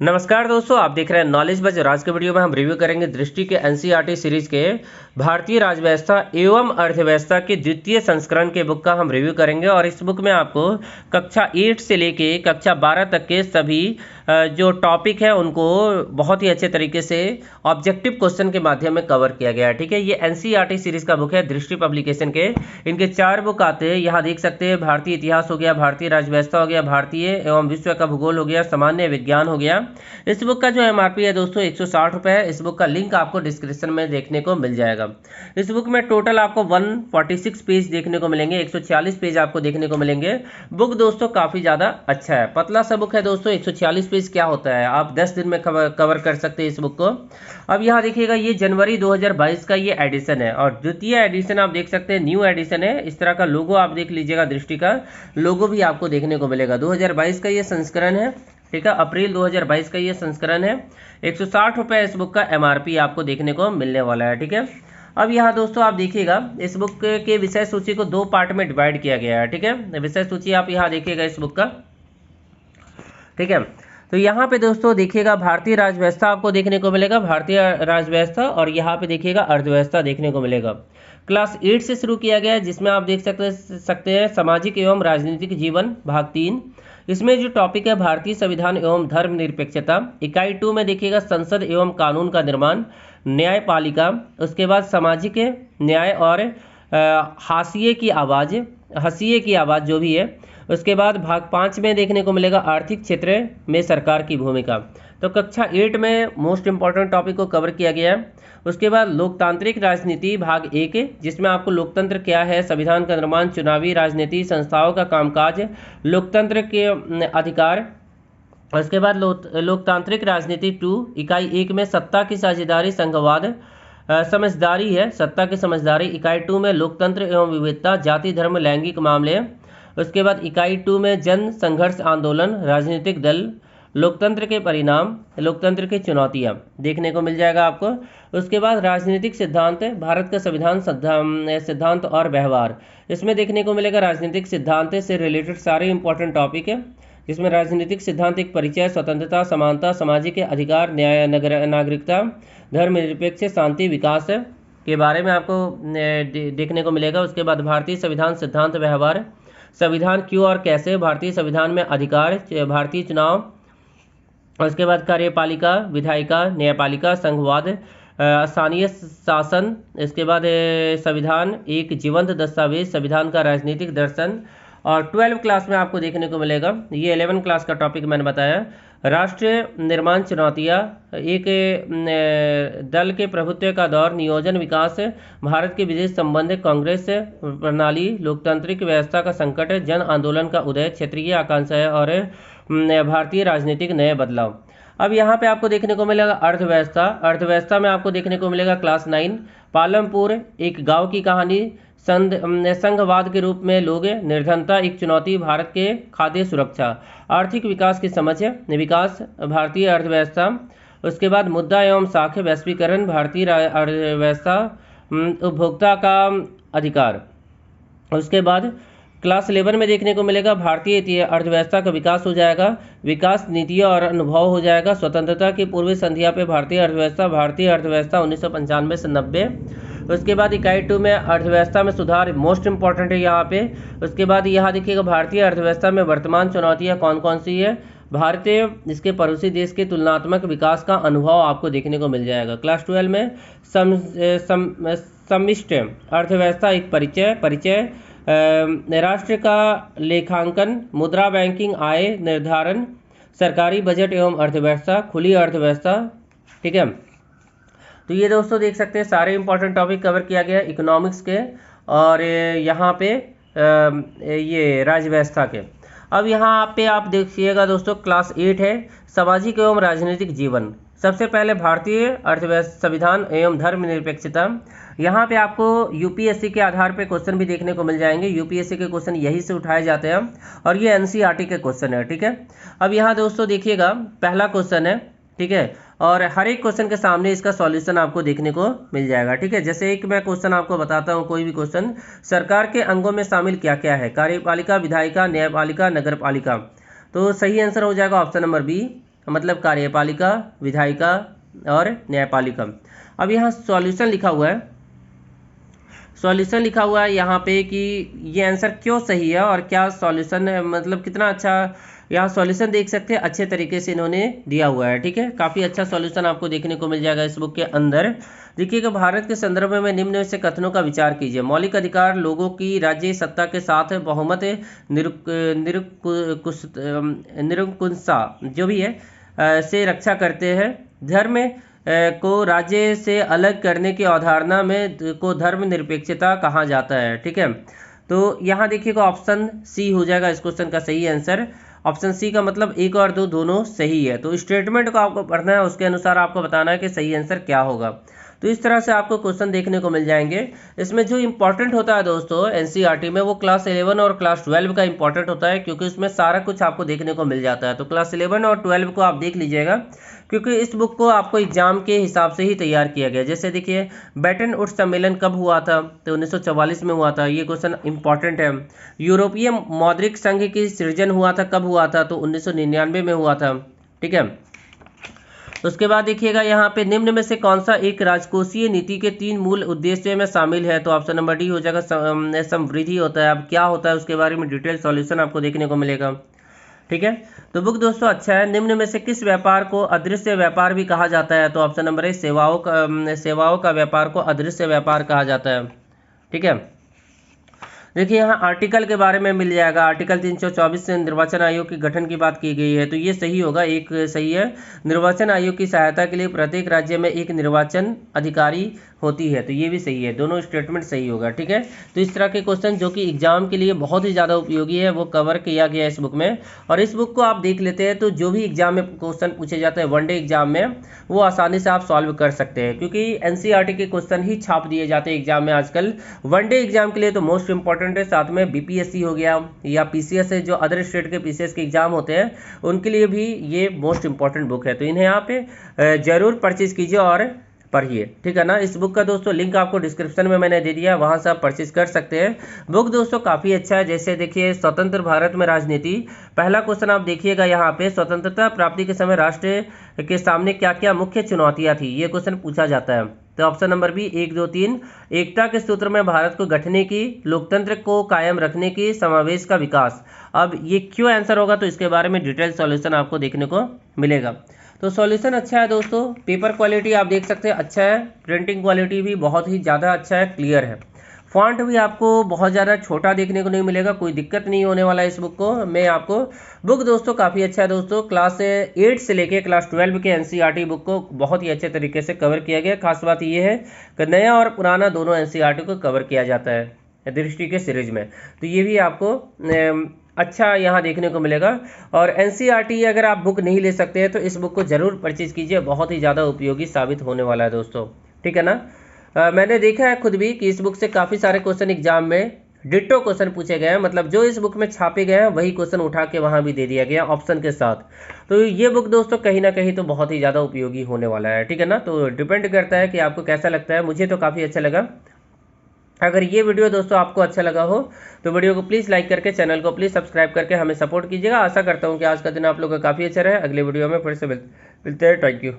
नमस्कार दोस्तों, आप देख रहे हैं नॉलेज बज और आज के वीडियो में हम रिव्यू करेंगे दृष्टि के एनसीईआरटी सीरीज के भारतीय राजव्यवस्था एवं अर्थव्यवस्था के द्वितीय संस्करण के बुक का हम रिव्यू करेंगे। और इस बुक में आपको कक्षा 8 से लेके कक्षा 12 तक के सभी जो टॉपिक है उनको बहुत ही अच्छे तरीके से ऑब्जेक्टिव क्वेश्चन के माध्यम में कवर किया गया है। ठीक है, ये एनसीईआरटी सीरीज का बुक है दृष्टि पब्लिकेशन के। इनके 4 बुक आते हैं, यहाँ देख सकते हैं। भारतीय इतिहास हो गया, भारतीय राजव्यवस्था हो गया, भारतीय एवं विश्व का भूगोल हो गया, सामान्य विज्ञान हो गया। इस बुक का जो एमआरपी है दोस्तों 160 रुपये है। इस बुक का लिंक आपको डिस्क्रिप्शन में देखने को मिल जाएगा। इस बुक में टोटल आपको 146 पेज देखने को मिलेंगे, 146 पेज आपको देखने को मिलेंगे। बुक दोस्तों काफ़ी ज़्यादा अच्छा है, पतला सा बुक है दोस्तों। 146 पेज क्या होता है, आप 10 दिन में कवर कर सकते हैं इस बुक को। अब यहाँ देखिएगा, ये जनवरी 2022 का ये एडिशन है और द्वितीय एडिशन आप देख सकते हैं, न्यू एडिशन है। इस तरह का लोगो आप देख लीजिएगा, दृष्टि का लोगो भी आपको देखने को मिलेगा। 2022 का ये संस्करण है। ठीक है, अप्रैल 2022 का ये संस्करण है। 160 रुपये इस बुक का एमआरपी आपको देखने को मिलने वाला है। ठीक है, अब यहाँ दोस्तों आप देखिएगा, इस बुक के विषय सूची को 2 पार्ट में डिवाइड किया गया है। ठीक है, विषय सूची आप यहाँ देखिएगा इस बुक का। ठीक है, तो यहाँ पे दोस्तों देखिएगा, भारतीय राजव्यवस्था आपको देखने को मिलेगा, भारतीय राजव्यवस्था, और यहाँ पे देखिएगा अर्थव्यवस्था देखने को मिलेगा। क्लास 8 से शुरू किया गया है, जिसमें आप देख सकते हैं सामाजिक एवं राजनीतिक जीवन भाग 3। इसमें जो टॉपिक है भारतीय संविधान एवं धर्मनिरपेक्षता। इकाई 2 में देखिएगा संसद एवं कानून का निर्माण, न्यायपालिका। उसके बाद सामाजिक न्याय और हाशिए की आवाज़ जो भी है। उसके बाद भाग 5 में देखने को मिलेगा आर्थिक क्षेत्र में सरकार की भूमिका। तो कक्षा 8 में मोस्ट इंपॉर्टेंट टॉपिक को कवर किया गया है। उसके बाद लोकतांत्रिक राजनीति भाग 1, जिसमें आपको लोकतंत्र क्या है, संविधान का निर्माण, चुनावी राजनीति, संस्थाओं का कामकाज, लोकतंत्र के अधिकार। उसके बाद लोकतांत्रिक राजनीति 2, इकाई 1 में सत्ता की साझेदारी, संघवाद, समझदारी है, सत्ता की समझदारी। इकाई 2 में लोकतंत्र एवं विविधता, जाति धर्म लैंगिक मामले। उसके बाद इकाई 2 में जन संघर्ष आंदोलन, राजनीतिक दल, लोकतंत्र के परिणाम, लोकतंत्र की चुनौतियां देखने को मिल जाएगा आपको। उसके बाद राजनीतिक सिद्धांत, भारत का संविधान सिद्धांत और व्यवहार। इसमें देखने को मिलेगा राजनीतिक सिद्धांत से रिलेटेड सारे इंपॉर्टेंट टॉपिक है, जिसमें राजनीतिक सिद्धांत एक परिचय, स्वतंत्रता, समानता, सामाजिक अधिकार, न्याय, नागरिकता, धर्मनिरपेक्ष, शांति, विकास के बारे में आपको देखने को मिलेगा। उसके बाद भारतीय संविधान सिद्धांत व्यवहार, संविधान क्यों और कैसे, भारतीय संविधान में अधिकार, भारतीय चुनाव। उसके बाद कार्यपालिका, विधायिका, न्यायपालिका, संघवाद, स्थानीय शासन। इसके बाद संविधान एक जीवंत दस्तावेज, संविधान का राजनीतिक दर्शन। और 12 क्लास में आपको देखने को मिलेगा, ये 11 क्लास का टॉपिक मैंने बताया, राष्ट्र निर्माण चुनौतियाँ, एक दल के प्रभुत्व का दौर, नियोजन विकास, भारत के विदेश संबंध, कांग्रेस प्रणाली, लोकतांत्रिक व्यवस्था का संकट, जन आंदोलन का उदय, क्षेत्रीय आकांक्षाएं और भारतीय राजनीतिक नए बदलाव। अब यहाँ पे आपको देखने को मिलेगा अर्थव्यवस्था में आपको देखने को मिलेगा क्लास 9, पालमपुर एक गाँव की कहानी, संघवाद के रूप में लोग, निर्धनता एक चुनौती, भारत के खाद्य सुरक्षा, आर्थिक विकास की समझ, विकास, भारतीय अर्थव्यवस्था। उसके बाद मुद्दा एवं साक्ष्य, वैश्वीकरण, भारतीय अर्थव्यवस्था, उपभोक्ता का अधिकार। उसके बाद क्लास 11 में देखने को मिलेगा भारतीय अर्थव्यवस्था का विकास हो जाएगा, विकास नीतियाँ और अनुभव हो जाएगा, स्वतंत्रता की पूर्वी संध्या पे भारतीय अर्थव्यवस्था 1995 से 90। उसके बाद इकाई 2 में अर्थव्यवस्था में सुधार मोस्ट इंपॉर्टेंट है यहाँ पे। उसके बाद यहाँ देखिएगा भारतीय अर्थव्यवस्था में वर्तमान चुनौतियाँ कौन कौन सी है, भारतीय इसके पड़ोसी देश के तुलनात्मक विकास का अनुभव आपको देखने को मिल जाएगा। क्लास 12 में समष्टि अर्थव्यवस्था एक परिचय, राष्ट्र का लेखांकन, मुद्रा बैंकिंग, आय निर्धारण, सरकारी बजट एवं अर्थव्यवस्था, खुली अर्थव्यवस्था। ठीक है, तो ये दोस्तों देख सकते हैं सारे इंपॉर्टेंट टॉपिक कवर किया गया इकोनॉमिक्स के और यहाँ पे ये राजव्यवस्था के। अब यहाँ पे आप देखिएगा दोस्तों, क्लास 8 है सामाजिक एवं राजनीतिक जीवन। सबसे पहले भारतीय अर्थव्यवस्था, संविधान एवं धर्मनिरपेक्षता। यहाँ पे आपको यूपीएससी के आधार पे क्वेश्चन भी देखने को मिल जाएंगे, यूपीएससी के क्वेश्चन यही से उठाए जाते हैं और ये एनसीईआरटी के क्वेश्चन है। ठीक है, अब यहाँ दोस्तों देखिएगा, पहला क्वेश्चन है। ठीक है, और हर एक क्वेश्चन के सामने इसका सॉल्यूशन आपको देखने को मिल जाएगा। ठीक है, जैसे एक मैं क्वेश्चन आपको बताता हूँ, कोई भी क्वेश्चन, सरकार के अंगों में शामिल क्या क्या है, कार्यपालिका, विधायिका, न्यायपालिका, नगरपालिका। तो सही आंसर हो जाएगा ऑप्शन नंबर बी, मतलब कार्यपालिका, विधायिका और न्यायपालिका। अब यहाँ सॉल्यूशन लिखा हुआ है, सॉल्यूशन लिखा हुआ है यहाँ पे कि ये आंसर क्यों सही है और क्या सॉल्यूशन है, मतलब कितना अच्छा यहाँ सॉल्यूशन देख सकते हैं, अच्छे तरीके से इन्होंने दिया हुआ है। ठीक है, काफ़ी अच्छा सॉल्यूशन आपको देखने को मिल जाएगा इस बुक के अंदर। देखिएगा, भारत के संदर्भ में निम्न में से कथनों का विचार कीजिए। मौलिक अधिकार लोगों की राज्य सत्ता के साथ बहुमत निरंकुशता जो भी है से रक्षा करते हैं। धर्म को राज्य से अलग करने की अवधारणा में को धर्मनिरपेक्षता कहा जाता है। ठीक है, तो यहाँ देखिएगा ऑप्शन सी हो जाएगा इस क्वेश्चन का सही आंसर। ऑप्शन सी का मतलब एक और दो दोनों सही है। तो स्टेटमेंट को आपको पढ़ना है, उसके अनुसार आपको बताना है कि सही आंसर क्या होगा। तो इस तरह से आपको क्वेश्चन देखने को मिल जाएंगे। इसमें जो इंपॉर्टेंट होता है दोस्तों एनसीईआरटी में, वो क्लास 11 और क्लास 12 का इंपॉर्टेंट होता है, क्योंकि उसमें सारा कुछ आपको देखने को मिल जाता है। तो क्लास 11 और 12 को आप देख लीजिएगा, क्योंकि इस बुक को आपको एग्जाम के हिसाब से ही तैयार किया गया। जैसे देखिए, ब्रेटन वुड्स सम्मेलन कब हुआ था, तो 1944 में हुआ था, ये क्वेश्चन इंपॉर्टेंट है। यूरोपीय मौद्रिक संघ की सृजन हुआ था, कब हुआ था, तो 1999 में हुआ था। ठीक है, उसके बाद देखिएगा यहाँ पे निम्न में से कौन सा एक राजकोषीय नीति के 3 मूल उद्देश्य में शामिल है, तो ऑप्शन नंबर डी हो जाएगा, समवृद्धि होता है। अब क्या होता है उसके बारे में डिटेल सॉल्यूशन आपको देखने को मिलेगा। ठीक है, तो बुक दोस्तों अच्छा है। निम्न में से किस व्यापार को अदृश्य व्यापार भी कहा जाता है, तो ऑप्शन नंबर ए सेवाओं का व्यापार को अदृश्य व्यापार कहा जाता है। ठीक है, देखिए यहाँ आर्टिकल के बारे में मिल जाएगा। आर्टिकल 324 से निर्वाचन आयोग के गठन की बात की गई है, तो ये सही होगा, एक सही है। निर्वाचन आयोग की सहायता के लिए प्रत्येक राज्य में एक निर्वाचन अधिकारी होती है, तो ये भी सही है, दोनों स्टेटमेंट सही होगा। ठीक है, तो इस तरह के क्वेश्चन जो कि एग्जाम के लिए बहुत ही ज़्यादा उपयोगी है, वो कवर किया गया है इस बुक में। और इस बुक को आप देख लेते हैं तो जो भी एग्जाम में क्वेश्चन पूछे जाते हैं वनडे एग्जाम में, वो आसानी से आप सॉल्व कर सकते हैं, क्योंकि एनसीईआरटी के क्वेश्चन ही छाप दिए जाते हैं एग्जाम में आजकल। वनडे एग्जाम के लिए तो मोस्ट इंपॉर्टेंट है, साथ में बीपीएससी हो गया या पीसीएस है, जो अदर स्टेट के पीसीएस के एग्जाम होते हैं उनके लिए भी ये मोस्ट इंपॉर्टेंट बुक है। तो इन्हें आप जरूर परचेज कीजिए और पढ़िए। ठीक है ना, इस बुक का दोस्तों लिंक आपको डिस्क्रिप्शन में मैंने दे दिया, वहां से आप परचेज कर सकते हैं। बुक दोस्तों काफ़ी अच्छा है। जैसे देखिए, स्वतंत्र भारत में राजनीति, पहला क्वेश्चन आप देखिएगा यहाँ पे, स्वतंत्रता प्राप्ति के समय राष्ट्र के सामने क्या क्या मुख्य चुनौतियाँ थी, ये क्वेश्चन पूछा जाता है। तो ऑप्शन नंबर बी 1, 2, 3, एकता के सूत्र में भारत को गठने की, लोकतंत्र को कायम रखने की, समावेश का विकास। अब ये क्यों आंसर होगा, तो इसके बारे में डिटेल सॉल्यूशन आपको देखने को मिलेगा। तो सॉल्यूशन अच्छा है दोस्तों, पेपर क्वालिटी आप देख सकते हैं अच्छा है, प्रिंटिंग क्वालिटी भी बहुत ही ज़्यादा अच्छा है, क्लियर है। फॉन्ट भी आपको बहुत ज़्यादा छोटा देखने को नहीं मिलेगा, कोई दिक्कत नहीं होने वाला है इस बुक को। मैं आपको बुक दोस्तों काफ़ी अच्छा है दोस्तों, क्लास 8 से लेके क्लास 12 के एनसीईआरटी बुक को बहुत ही अच्छे तरीके से कवर किया गया। खास बात ये है कि नया और पुराना दोनों एनसीईआरटी को कवर किया जाता है दृष्टि के सीरीज में, तो ये भी आपको अच्छा यहाँ देखने को मिलेगा। और एनसीईआरटी अगर आप बुक नहीं ले सकते हैं तो इस बुक को ज़रूर परचेज कीजिए, बहुत ही ज़्यादा उपयोगी साबित होने वाला है दोस्तों। ठीक है ना, मैंने देखा है खुद भी कि इस बुक से काफ़ी सारे क्वेश्चन एग्जाम में डिट्टो क्वेश्चन पूछे गए हैं, मतलब जो इस बुक में छापे गए हैं वही क्वेश्चन उठा के वहाँ भी दे दिया गया ऑप्शन के साथ। तो ये बुक दोस्तों कहीं ना कहीं तो बहुत ही ज़्यादा उपयोगी होने वाला है। ठीक है ना, तो डिपेंड करता है कि आपको कैसा लगता है। मुझे तो काफ़ी अच्छा लगा। अगर ये वीडियो दोस्तों आपको अच्छा लगा हो तो वीडियो को प्लीज़ लाइक करके, चैनल को प्लीज़ सब्सक्राइब करके हमें सपोर्ट कीजिएगा। आशा करता हूँ कि आज का दिन आप लोगों का काफ़ी अच्छा रहे। अगले वीडियो में फिर से मिलते हैं। Thank you.